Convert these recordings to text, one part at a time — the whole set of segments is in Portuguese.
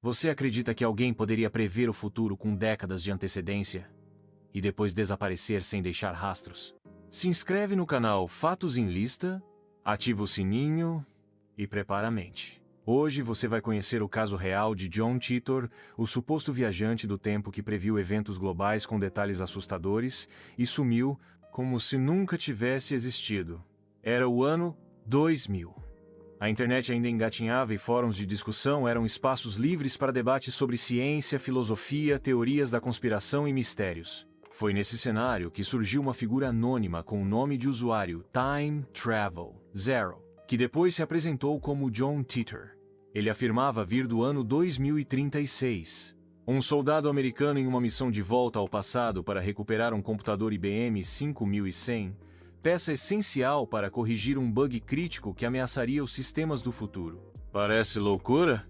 Você acredita que alguém poderia prever o futuro com décadas de antecedência e depois desaparecer sem deixar rastros? Se inscreve no canal Fatos em Lista, ativa o sininho e prepara a mente. Hoje você vai conhecer o caso real de John Titor, o suposto viajante do tempo que previu eventos globais com detalhes assustadores e sumiu como se nunca tivesse existido. Era o ano 2000. A internet ainda engatinhava e fóruns de discussão eram espaços livres para debates sobre ciência, filosofia, teorias da conspiração e mistérios. Foi nesse cenário que surgiu uma figura anônima com o nome de usuário Time Travel Zero, que depois se apresentou como John Titor. Ele afirmava vir do ano 2036. Um soldado americano em uma missão de volta ao passado para recuperar um computador IBM 5100, peça essencial para corrigir um bug crítico que ameaçaria os sistemas do futuro. Parece loucura?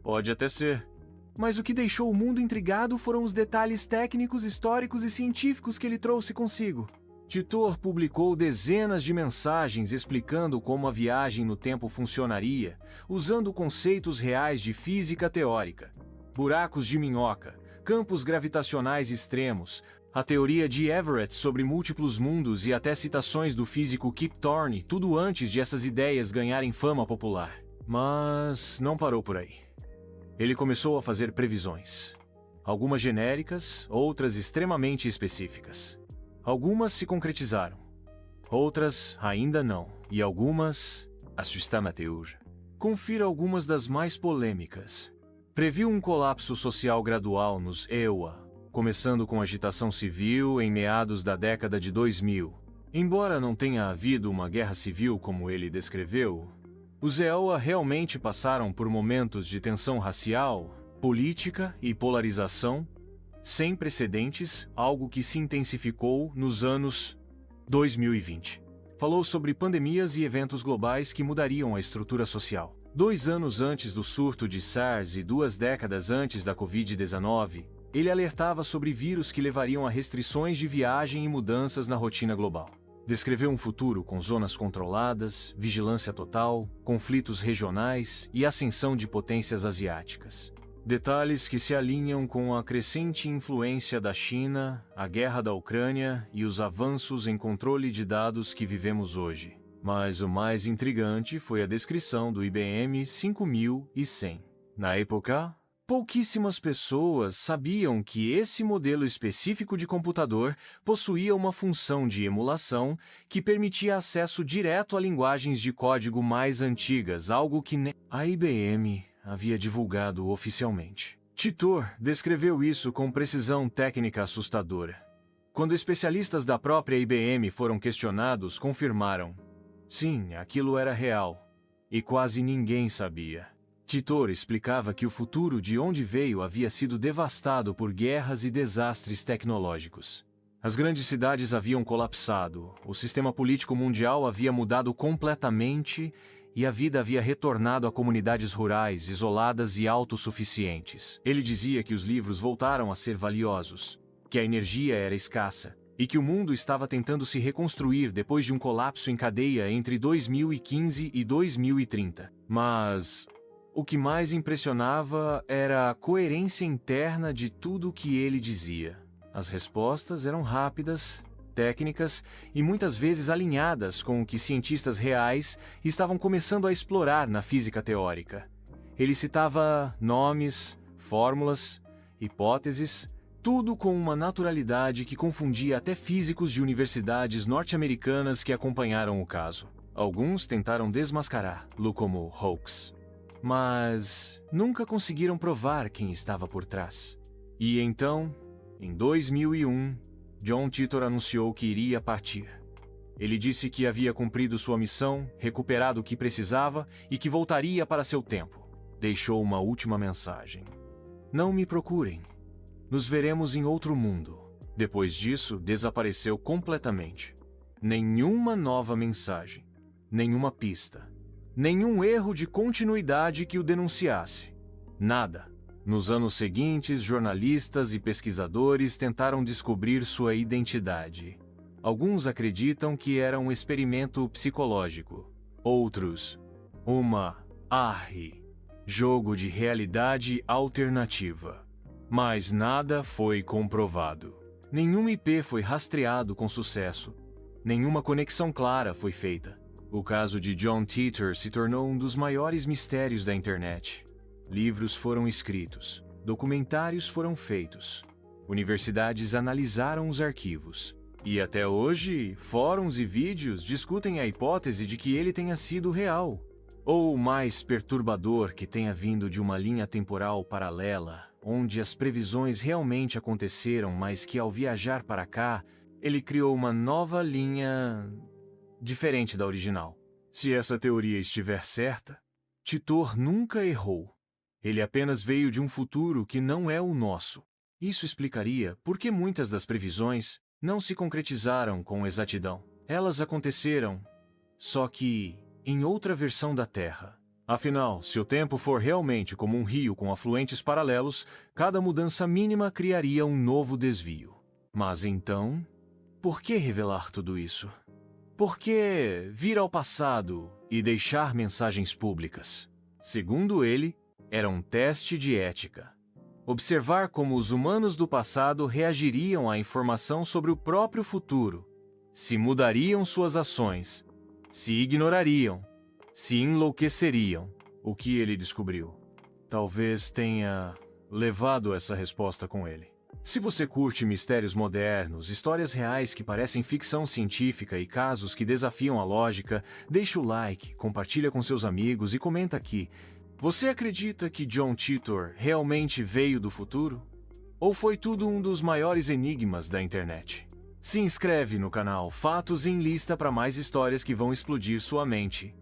Pode até ser. Mas o que deixou o mundo intrigado foram os detalhes técnicos, históricos e científicos que ele trouxe consigo. Titor publicou dezenas de mensagens explicando como a viagem no tempo funcionaria, usando conceitos reais de física teórica. Buracos de minhoca, campos gravitacionais extremos, a teoria de Everett sobre múltiplos mundos e até citações do físico Kip Thorne, tudo antes de essas ideias ganharem fama popular. Mas não parou por aí. Ele começou a fazer previsões. Algumas genéricas, outras extremamente específicas. Algumas se concretizaram. Outras ainda não. E algumas assustam até hoje. Confira algumas das mais polêmicas. Previu um colapso social gradual nos EUA, começando com agitação civil em meados da década de 2000. Embora não tenha havido uma guerra civil como ele descreveu, os EUA realmente passaram por momentos de tensão racial, política e polarização sem precedentes, algo que se intensificou nos anos 2020. Falou sobre pandemias e eventos globais que mudariam a estrutura social. 2 anos antes do surto de SARS e 2 décadas antes da Covid-19, ele alertava sobre vírus que levariam a restrições de viagem e mudanças na rotina global. Descreveu um futuro com zonas controladas, vigilância total, conflitos regionais e ascensão de potências asiáticas. Detalhes que se alinham com a crescente influência da China, a guerra da Ucrânia e os avanços em controle de dados que vivemos hoje. Mas o mais intrigante foi a descrição do IBM 5100. Na época, pouquíssimas pessoas sabiam que esse modelo específico de computador possuía uma função de emulação que permitia acesso direto a linguagens de código mais antigas, algo que a IBM havia divulgado oficialmente. Titor descreveu isso com precisão técnica assustadora. Quando especialistas da própria IBM foram questionados, confirmaram: sim, aquilo era real. E quase ninguém sabia. Titor explicava que o futuro de onde veio havia sido devastado por guerras e desastres tecnológicos. As grandes cidades haviam colapsado, o sistema político mundial havia mudado completamente e a vida havia retornado a comunidades rurais, isoladas e autossuficientes. Ele dizia que os livros voltaram a ser valiosos, que a energia era escassa e que o mundo estava tentando se reconstruir depois de um colapso em cadeia entre 2015 e 2030. Mas o que mais impressionava era a coerência interna de tudo o que ele dizia. As respostas eram rápidas, técnicas e muitas vezes alinhadas com o que cientistas reais estavam começando a explorar na física teórica. Ele citava nomes, fórmulas, hipóteses, tudo com uma naturalidade que confundia até físicos de universidades norte-americanas que acompanharam o caso. Alguns tentaram desmascará-lo como hoax, mas nunca conseguiram provar quem estava por trás. E então, em 2001, John Titor anunciou que iria partir. Ele disse que havia cumprido sua missão, recuperado o que precisava e que voltaria para seu tempo. Deixou uma última mensagem: não me procurem. Nos veremos em outro mundo. Depois disso, desapareceu completamente. Nenhuma nova mensagem, nenhuma pista, nenhum erro de continuidade que o denunciasse. Nada. Nos anos seguintes, jornalistas e pesquisadores tentaram descobrir sua identidade. Alguns acreditam que era um experimento psicológico. Outros, uma arre. Jogo de realidade alternativa. Mas nada foi comprovado. Nenhum IP foi rastreado com sucesso. Nenhuma conexão clara foi feita. O caso de John Titor se tornou um dos maiores mistérios da internet. Livros foram escritos, documentários foram feitos, universidades analisaram os arquivos. E até hoje, fóruns e vídeos discutem a hipótese de que ele tenha sido real. Ou mais perturbador, que tenha vindo de uma linha temporal paralela, onde as previsões realmente aconteceram, mas que ao viajar para cá, ele criou uma nova linha diferente da original. Se essa teoria estiver certa, Titor nunca errou. Ele apenas veio de um futuro que não é o nosso. Isso explicaria por que muitas das previsões não se concretizaram com exatidão. Elas aconteceram, só que em outra versão da Terra. Afinal, se o tempo for realmente como um rio com afluentes paralelos, cada mudança mínima criaria um novo desvio. Mas então, por que revelar tudo isso? Por que vir ao passado e deixar mensagens públicas? Segundo ele, era um teste de ética. Observar como os humanos do passado reagiriam à informação sobre o próprio futuro, se mudariam suas ações, se ignorariam, se enlouqueceriam. O que ele descobriu talvez tenha levado essa resposta com ele. Se você curte mistérios modernos, histórias reais que parecem ficção científica e casos que desafiam a lógica, deixa o like, compartilha com seus amigos e comenta aqui. Você acredita que John Titor realmente veio do futuro? Ou foi tudo um dos maiores enigmas da internet? Se inscreve no canal Fatos em Lista para mais histórias que vão explodir sua mente.